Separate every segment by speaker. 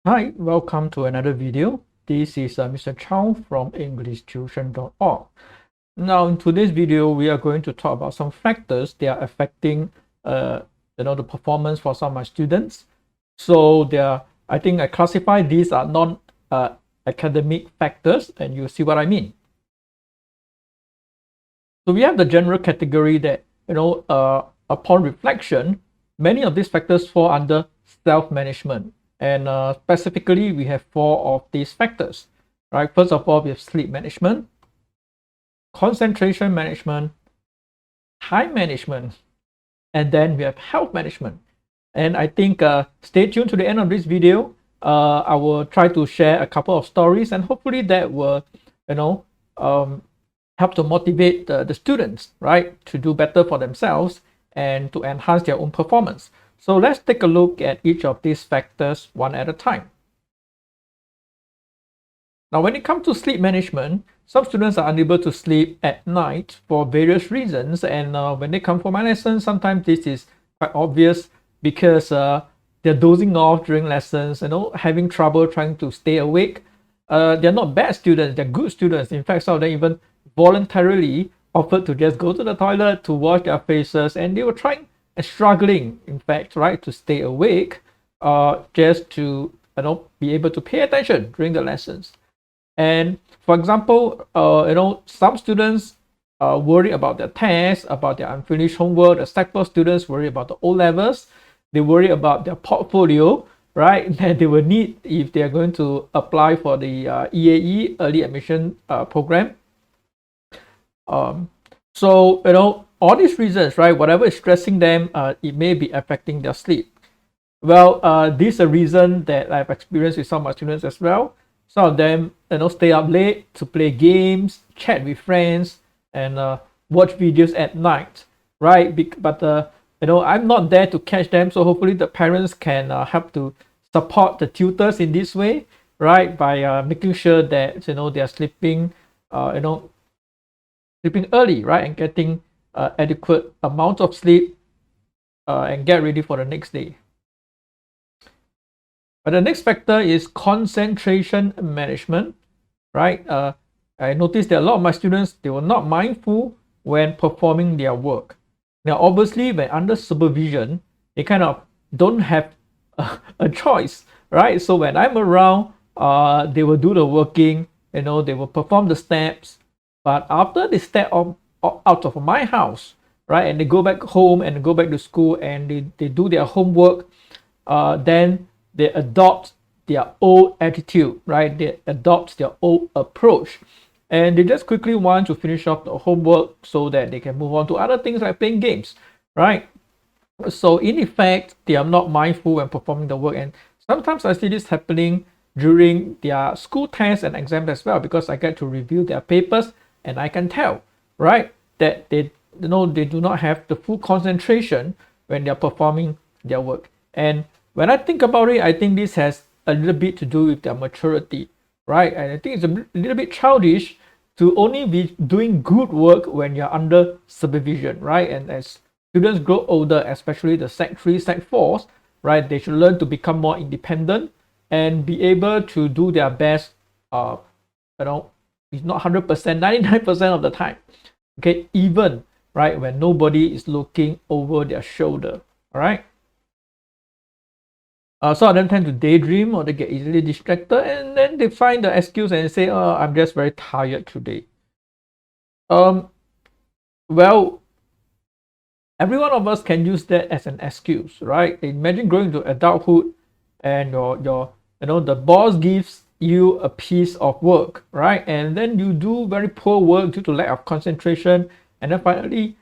Speaker 1: Hi, welcome to another video. This is Mr. Chow from EnglishTution.org. Now, in today's video, we are going to talk about some factors that are affecting, the performance for some of my students. So, I think I classify these are non-academic factors, and you see what I mean. So, we have the general category that upon reflection, many of these factors fall under self-management. And specifically, we have four of these factors, right? First of all, we have sleep management, concentration management, time management, and then we have health management. And I think stay tuned to the end of this video. I will try to share a couple of stories, and hopefully that will, help to motivate the students, right, to do better for themselves and to enhance their own performance. So let's take a look at each of these factors one at a time. Now, when it comes to sleep management, some students are unable to sleep at night for various reasons. And when they come for my lessons, sometimes this is quite obvious because they're dozing off during lessons, having trouble trying to stay awake. They're not bad students, they're good students. In fact, some of them even voluntarily offered to just go to the toilet to wash their faces, and they were trying and struggling, in fact, right, to stay awake, just to be able to pay attention during the lessons. And for example, some students worry about their tests, about their unfinished homework. The Sec4 students worry about the O levels. They worry about their portfolio, right? That they will need if they are going to apply for the EAE, early admission program. So all these reasons, right? Whatever is stressing them, it may be affecting their sleep. Well, this is a reason that I've experienced with some of my students as well. Some of them, stay up late to play games, chat with friends, and watch videos at night, right? But I'm not there to catch them, so hopefully the parents can help to support the tutors in this way, right? By making sure that they are sleeping, sleeping early, right, and getting adequate amount of sleep, and get ready for the next day. But the next factor is concentration management, right? I noticed that a lot of my students, they were not mindful when performing their work. Now, obviously, when under supervision, they kind of don't have a choice, right? So when I'm around, they will do the working, they will perform the steps. But after they step out of my house, right, and they go back home and go back to school and they do their homework, then they adopt their old attitude, right? They adopt their old approach, and they just quickly want to finish off the homework so that they can move on to other things like playing games, right? So in effect, they are not mindful when performing the work, and sometimes I see this happening during their school tests and exams as well, because I get to review their papers and I can tell, right, that they do not have the full concentration when they're performing their work. And when I think about it, I think this has a little bit to do with their maturity, right? And I think it's a little bit childish to only be doing good work when you're under supervision, right? And as students grow older, especially the Sec 3, Sec 4s, right, they should learn to become more independent and be able to do their best, it's not 100%, 99% of the time, okay, even, right, when nobody is looking over their shoulder, all right? Some of them tend to daydream, or they get easily distracted, and then they find the excuse and say, "Oh, I'm just very tired today." Well, every one of us can use that as an excuse, right? Imagine growing into adulthood, and the boss gives you a piece of work, right? And then you do very poor work due to lack of concentration, and then finally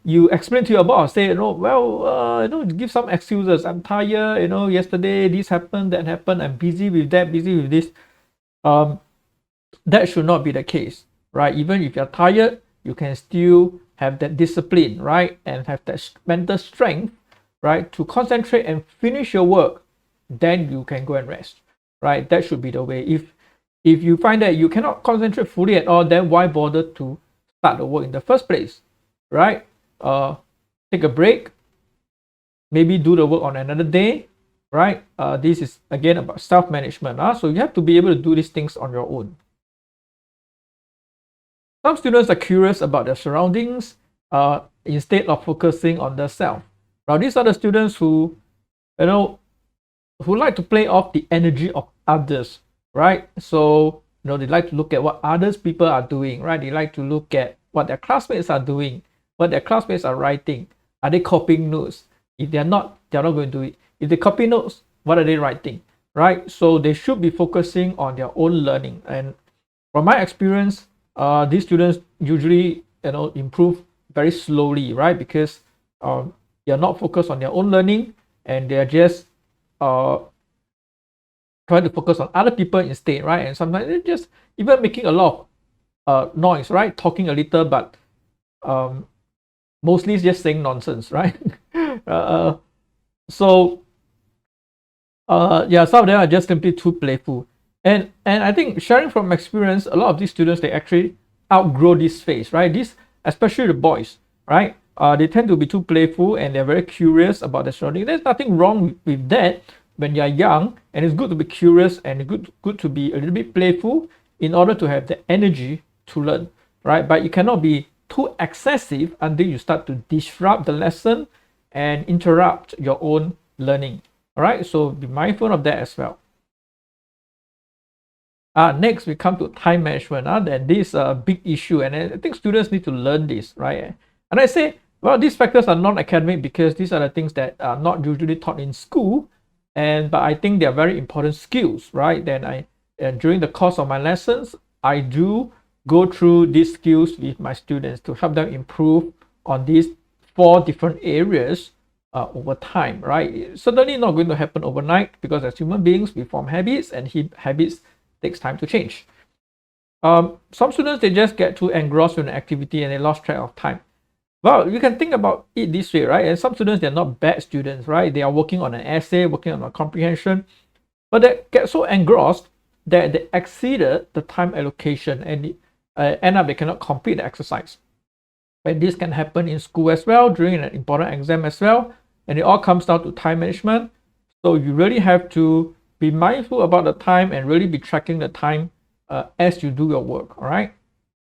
Speaker 1: you explain to your boss, say, give some excuses. I'm tired, yesterday this happened, that happened, I'm busy with that, busy with this. That should not be the case, right? Even if you're tired, you can still have that discipline, right? And have that mental strength, right, to concentrate and finish your work. Then you can go and rest, right? That should be the way. If you find that you cannot concentrate fully at all, then why bother to start the work in the first place, right? Take a break, maybe do the work on another day, right? This is again about self-management. So you have to be able to do these things on your own. Some students are curious about their surroundings instead of focusing on the self. Now, these are the students who, who like to play off the energy of others, right? So, they like to look at what others people are doing, right? They like to look at what their classmates are doing, what their classmates are writing. Are they copying notes? If they're not going to do it. If they copy notes, what are they writing, right? So they should be focusing on their own learning. And from my experience, these students usually, improve very slowly, right? Because they're not focused on their own learning, and they're just trying to focus on other people instead, right? And sometimes they're just even making a lot of noise, right? Talking a little, but mostly just saying nonsense, right? So some of them are just simply too playful. And I think, sharing from experience, a lot of these students, they actually outgrow this phase, right? This, especially the boys, right? They tend to be too playful, and they're very curious about their surroundings. There's nothing wrong with that when you're young, and it's good to be curious and good to be a little bit playful in order to have the energy to learn, right? But you cannot be too excessive until you start to disrupt the lesson and interrupt your own learning. All right, so be mindful of that as well. Next, we come to time management. And this is a big issue, and I think students need to learn this, right? And I say, well, these factors are non-academic because these are the things that are not usually taught in school, but I think they are very important skills, right? Then during the course of my lessons, I do go through these skills with my students to help them improve on these 4 different areas over time, right? It's certainly not going to happen overnight, because as human beings, we form habits, and habits takes time to change. Some students, they just get too engrossed in an activity and they lost track of time. Well, you can think about it this way, right? And some students, they're not bad students, right? They are working on an essay, working on a comprehension, but they get so engrossed that they exceeded the time allocation, and end up they cannot complete the exercise. And this can happen in school as well, during an important exam as well, and it all comes down to time management. So you really have to be mindful about the time and really be tracking the time as you do your work. All right.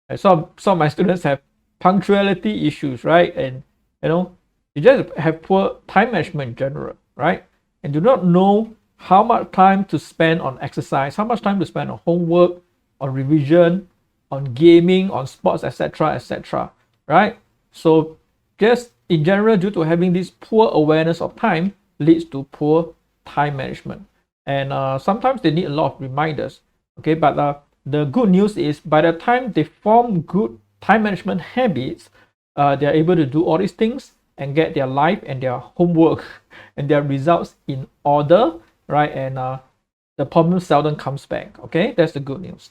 Speaker 1: And some of my students have punctuality issues, right? And you just have poor time management in general, right? And do not know how much time to spend on exercise, how much time to spend on homework, on revision, on gaming, on sports, etc., right? So just in general, due to having this poor awareness of time, leads to poor time management. And sometimes they need a lot of reminders, okay? But the good news is, by the time they form good time management habits, they're able to do all these things and get their life and their homework and their results in order, right? And the problem seldom comes back, okay? That's the good news.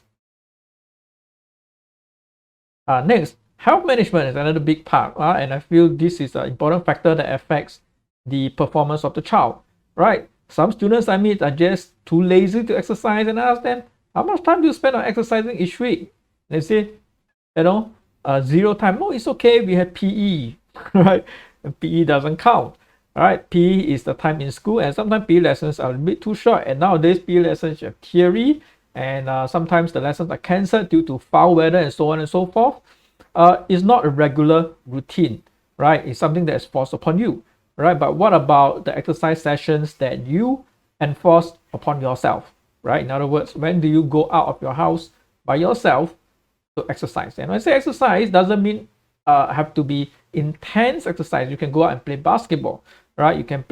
Speaker 1: Next, health management is another big part, and I feel this is an important factor that affects the performance of the child, right? Some students I meet are just too lazy to exercise, and I ask them, how much time do you spend on exercising each week? They say, 0 time. No, it's okay, we have PE, right? And PE doesn't count, right? PE is the time in school, and sometimes PE lessons are a bit too short, and nowadays PE lessons have theory, and sometimes the lessons are cancelled due to foul weather and so on and so forth. It's not a regular routine, right? It's something that is forced upon you, right? But what about the exercise sessions that you enforce upon yourself, right? In other words, when do you go out of your house by yourself to exercise? And when I say exercise, doesn't mean have to be intense exercise. You can go out and play basketball, right? You can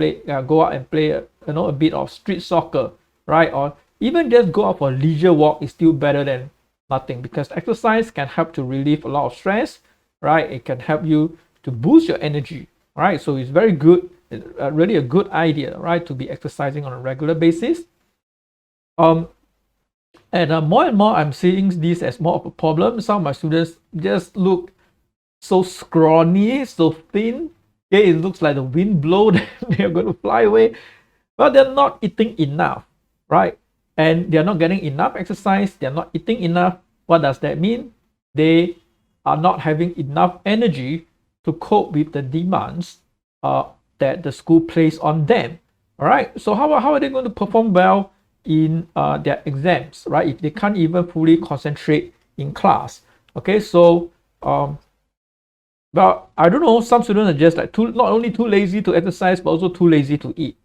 Speaker 1: go out and play a bit of street soccer, right? Or even just go out for a leisure walk is still better than nothing, because exercise can help to relieve a lot of stress, right? It can help you to boost your energy, right? So it's very good, really a good idea, right, to be exercising on a regular basis. And more and more, I'm seeing this as more of a problem. Some of my students just look so scrawny, so thin. Okay, it looks like the wind blow, they're going to fly away. But they're not eating enough, right? And they're not getting enough exercise. They're not eating enough. What does that mean? They are not having enough energy to cope with the demands that the school places on them. All right, so how are they going to perform well in their exams, right, if they can't even fully concentrate in class? Okay, so well, I don't know, some students are just like not only too lazy to exercise but also too lazy to eat.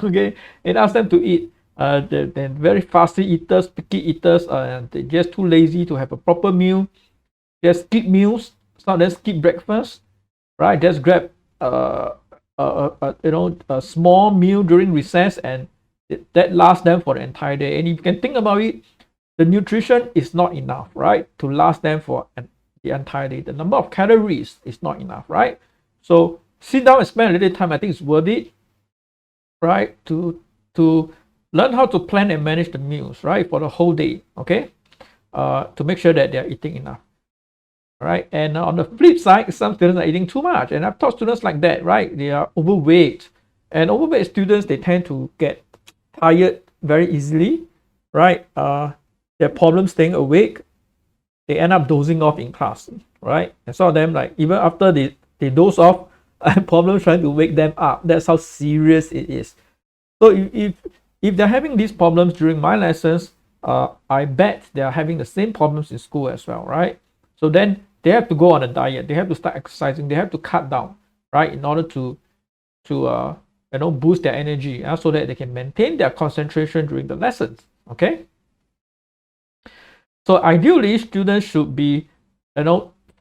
Speaker 1: Okay, it asks them to eat. They're very fussy eaters, picky eaters, and they're just too lazy to have a proper meal. Just skip meals. It's not just skip breakfast, right? Just grab a small meal during recess, and that lasts them for the entire day. And if you can think about it, the nutrition is not enough, right, to last them for the entire day. The number of calories is not enough, right? So sit down and spend a little time. I think it's worth it, right, to learn how to plan and manage the meals, right, for the whole day. Okay, to make sure that they're eating enough. All right, and on the flip side, some students are eating too much, and I've taught students like that, right? They are overweight, and overweight students, they tend to get tired very easily, right? Their problem staying awake, they end up dozing off in class, right? And some of them, like, even after they doze off, I have problems trying to wake them up. That's how serious it is. So if they're having these problems during my lessons, I bet they're having the same problems in school as well, right? So then they have to go on a diet. They have to start exercising. They have to cut down, right, in order to boost their energy, so that they can maintain their concentration during the lessons. Okay. So ideally, students should be,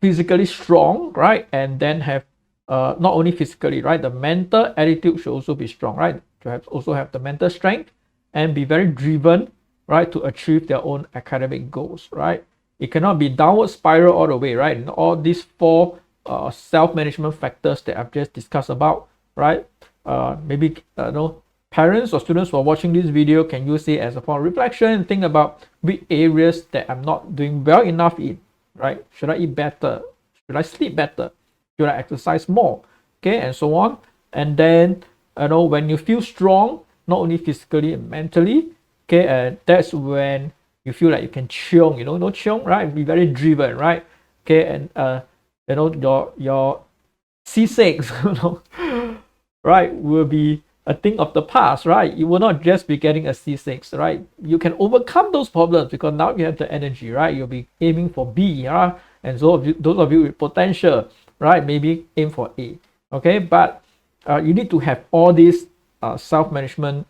Speaker 1: physically strong, right, and then have not only physically, right, the mental attitude should also be strong, right, to also have the mental strength and be very driven, right, to achieve their own academic goals, right. It cannot be downward spiral all the way, right? And all these four self-management factors that I've just discussed about, right? Maybe parents or students who are watching this video can use it as a form of reflection and think about which areas that I'm not doing well enough in, right? Should I eat better? Should I sleep better? Should I exercise more? Okay, and so on. And then, when you feel strong, not only physically and mentally, okay, and that's when you feel like you can chiong, chiong, right? Be very driven, right? Okay, and your C6, right, will be a thing of the past, right? You will not just be getting a C6, right? You can overcome those problems because now you have the energy, right? You'll be aiming for B, and so those of you with potential, right, maybe aim for A. Okay, but you need to have all these self-management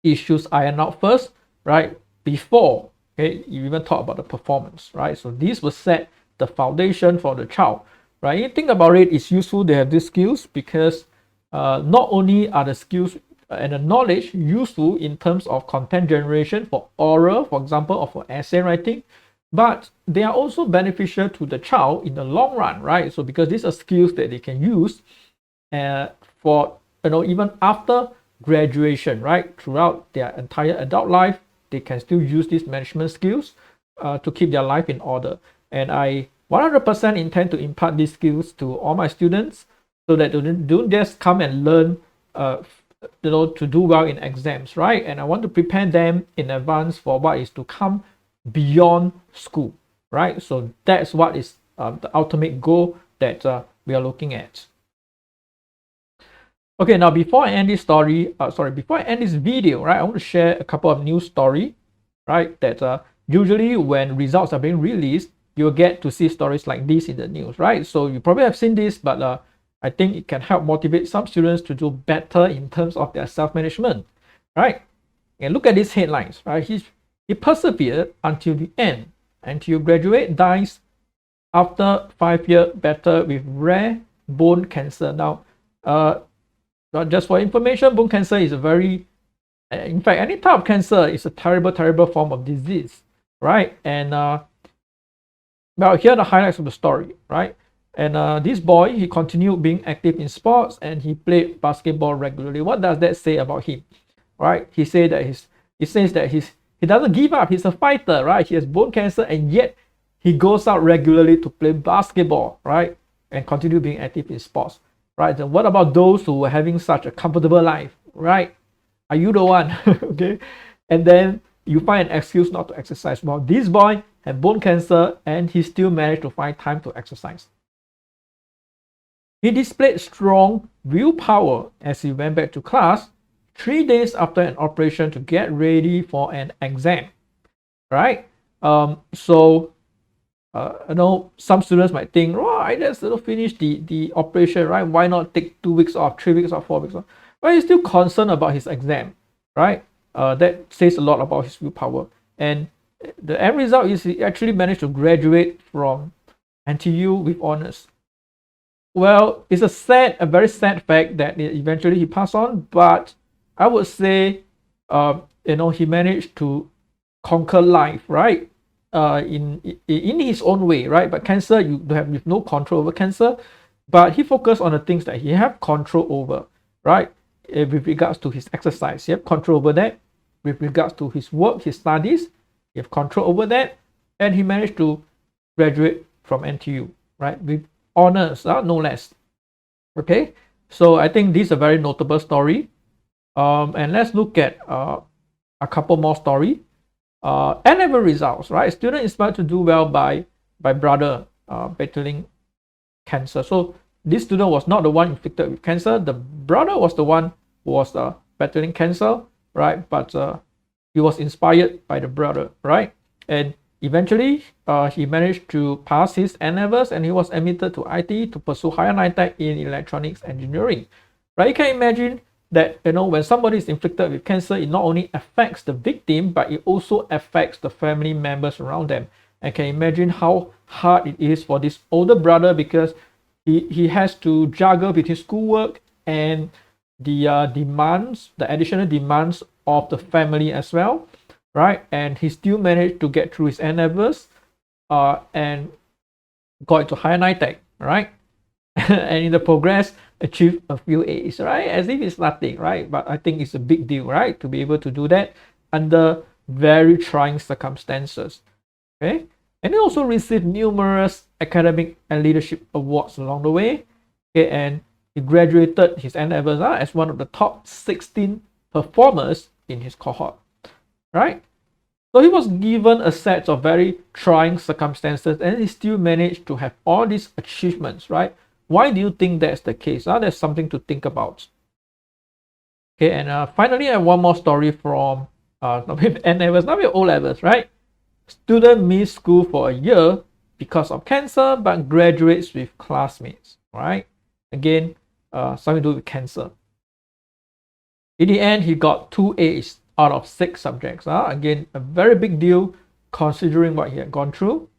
Speaker 1: issues ironed out first, right, before, okay, you even talk about the performance, right? So this will set the foundation for the child, right? You think about it, it's useful to have these skills because not only are the skills and the knowledge useful in terms of content generation for oral, for example, or for essay writing, but they are also beneficial to the child in the long run, right? So because these are skills that they can use for, even after graduation, right? Throughout their entire adult life, they can still use these management skills to keep their life in order. And I 100% intend to impart these skills to all my students so that they don't just come and learn to do well in exams, right? And I want to prepare them in advance for what is to come beyond school, right? So that's what is the ultimate goal that we are looking at. Okay, now before I end this before I end this video, right, I want to share a couple of news story, right, that usually when results are being released, you'll get to see stories like this in the news, right? So you probably have seen this, but I think it can help motivate some students to do better in terms of their self-management, right? And look at these headlines, right? He persevered until the end, until graduate, dies after 5-year battle with rare bone cancer. Now, just for information, bone cancer is a very, in fact, any type of cancer is a terrible, terrible form of disease, right? And well, here are the highlights of the story, right? And this boy, he continued being active in sports and he played basketball regularly. What does that say about him, right? He says that he doesn't give up. He's a fighter, right? He has bone cancer and yet he goes out regularly to play basketball, right? And continue being active in sports, right? And what about those who are having such a comfortable life, right? Are you the one? Okay. And then you find an excuse not to exercise. Well, this boy had bone cancer and he still managed to find time to exercise. He displayed strong willpower as he went back to class 3 days after an operation to get ready for an exam, right? Some students might think, oh, I just finish the operation, right? Why not take 2 weeks off, 3 weeks off, 4 weeks off? But he's still concerned about his exam, right? That says a lot about his willpower. And the end result is he actually managed to graduate from NTU with honors. Well, it's a very sad fact that eventually he passed on, but I would say, he managed to conquer life, right? In his own way, right? But cancer, you have no control over cancer, but he focused on the things that he have control over, right? With regards to his exercise, he have control over that. With regards to his work, his studies, he have control over that, and he managed to graduate from NTU, right? With honors, no less. Okay, so I think this is a very notable story. And let's look at a couple more story. N-level results, right? Student inspired to do well by brother battling cancer. So this student was not the one inflicted with cancer. The brother was the one who was battling cancer, right? But he was inspired by the brother, right? And eventually, he managed to pass his N-levels and he was admitted to IT to pursue higher NITEC in electronics engineering, right? You can imagine that when somebody is inflicted with cancer, it not only affects the victim, but it also affects the family members around them. I can imagine how hard it is for this older brother, because he has to juggle between schoolwork and the additional demands of the family as well, right? And he still managed to get through his N-levels and got into higher NITEC, right? And in the progress, achieve a few A's, right? As if it's nothing, right? But I think it's a big deal, right? To be able to do that under very trying circumstances, okay? And he also received numerous academic and leadership awards along the way, okay? And he graduated his N-levels as one of the top 16 performers in his cohort, right? So he was given a set of very trying circumstances and he still managed to have all these achievements, right? Why do you think that's the case? That's something to think about. Okay, and finally, I have one more story from not with N-levels, not with O-levels, right? Student missed school for a year because of cancer, but graduates with classmates, right? Again, something to do with cancer. In the end, he got 2 A's out of 6 subjects. Again, a very big deal considering what he had gone through.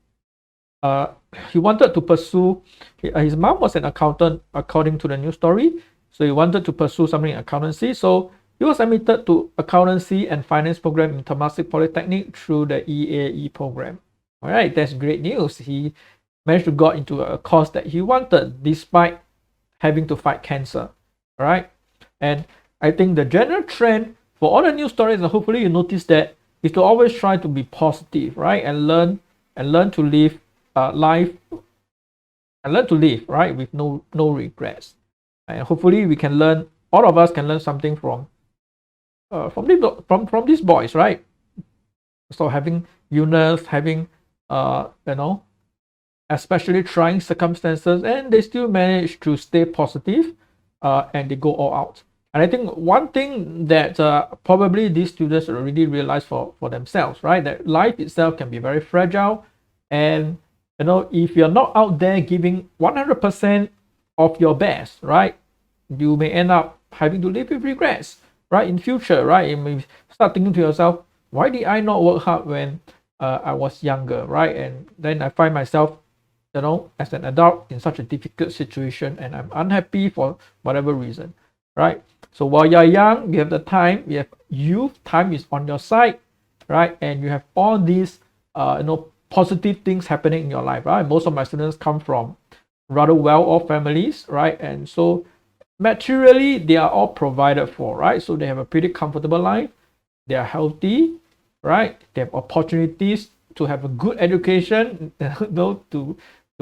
Speaker 1: He wanted to pursue, his mom was an accountant according to the news story, so he wanted to pursue something in accountancy. So he was admitted to accountancy and finance program in Temasek Polytechnic through the EAE program. All right, that's great news. He managed to got into a course that he wanted despite having to fight cancer. All right, and I think the general trend for all the news stories, and hopefully you notice that, is to always try to be positive, right, and learn to live life and learn to live, right, with no regrets. And hopefully we can learn, all of us can learn something from these boys, right? So having illness, having especially trying circumstances, and they still manage to stay positive, and they go all out. And I think one thing that probably these students already realize for themselves, right, that life itself can be very fragile, and if you're not out there giving 100% of your best, right, you may end up having to live with regrets, right, in future, right? You may start thinking to yourself, why did I not work hard when I was younger, right? And then I find myself, as an adult in such a difficult situation, and I'm unhappy for whatever reason, right? So while you're young, you have the time, you have youth, time is on your side, right? And you have all these, positive things happening in your life, right? Most of my students come from rather well-off families, right? And so materially, they are all provided for, right? So they have a pretty comfortable life. They are healthy, right? They have opportunities to have a good education, to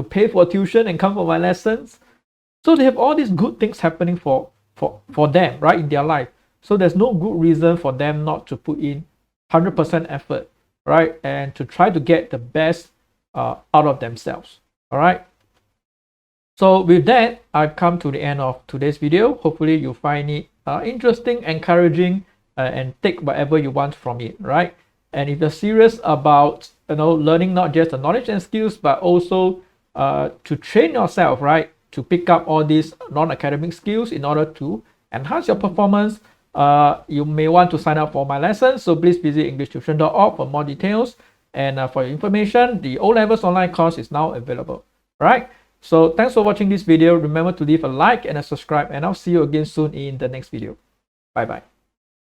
Speaker 1: pay for tuition and come for my lessons. So they have all these good things happening for them, right, in their life. So there's no good reason for them not to put in 100% effort, right, and to try to get the best out of themselves. All right. So with that, I've come to the end of today's video. Hopefully you find it interesting, encouraging, and take whatever you want from it, right? And if you're serious about learning not just the knowledge and skills, but also to train yourself, right, to pick up all these non-academic skills in order to enhance your performance, you may want to sign up for my lessons. So please visit englishttution.org for more details. And for your information, the O-Levels online course is now available. All right. So thanks for watching this video. Remember to leave a like and a subscribe, and I'll see you again soon in the next video. Bye bye.